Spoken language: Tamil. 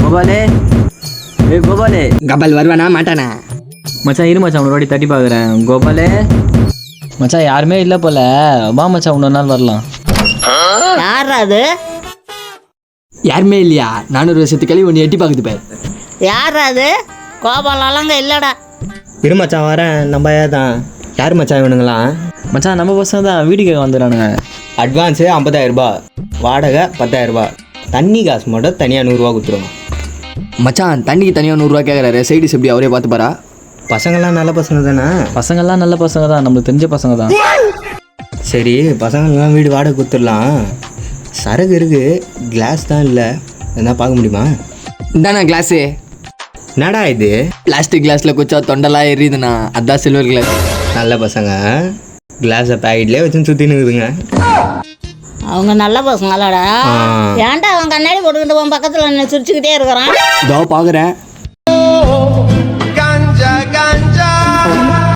கோபாலே, ஏ கோபாலே. கபால் வருவானா மாட்டானா? மச்சான் இரு மச்சான், ஒரு வாட்டி தட்டி பார்க்குறேன். கோபாலே மச்சான் யாருமே இல்லை போல, வா மச்சான் இன்னொரு நாள் வரலாம். யார் அது? யாருமே இல்லையா? 400 வருஷத்துக்கு கழிவு ஒன்று எட்டி பார்க்குது பாரு. யார் அது? கோபாலங்க இல்லைடா. இரு மச்சான் வரேன். நம்ம தான். யார் மச்சான் இவனுங்களாம்? மச்சான் நம்ம பசங்க தான், வீடு கேட்க வந்துடுறானுங்க. அட்வான்ஸு 50,000 ரூபாய், வாடகை 10,000 ரூபாய், தண்ணி காசு மட்டும் தனியாக 100 ரூபா கொடுத்துருவோம். மச்சான் தண்ணிக்கு தனியாக 100 ரூபா கேட்குறாரு. சைடிஸ் எப்படி அவரே பார்த்துப்பாரா? பசங்கள்லாம் நல்ல பசங்க தானே? பசங்கள்லாம் நல்ல பசங்க தான், நம்மளுக்கு தெரிஞ்ச பசங்க தான். சரி பசங்கள்லாம் வீடு வாடகை கொடுத்துடலாம். சரகு இருக்கு, கிளாஸ் தான் இல்லை. என்ன பார்க்க முடியுமா? இந்தாண்ணா கிளாஸு. என்னடா இது? பிளாஸ்டிக் கிளாஸில் குச்சா தொண்டெல்லாம் எரியுதுண்ணா, அதான் சில்வர் கிளாஸ். நல்ல பசங்க கிளாஸை பேக்கெட்லேயே வச்சு சுற்றி நிற்குதுங்க. அவங்க நல்ல பசங்களாடா. ஏன்டா அவன் கண்ணாடி போட்டுக்கிட்டு உன் பக்கத்தில் சிரிச்சுக்கிட்டே இருக்கிறான்? இதோ பார்க்குறேன்.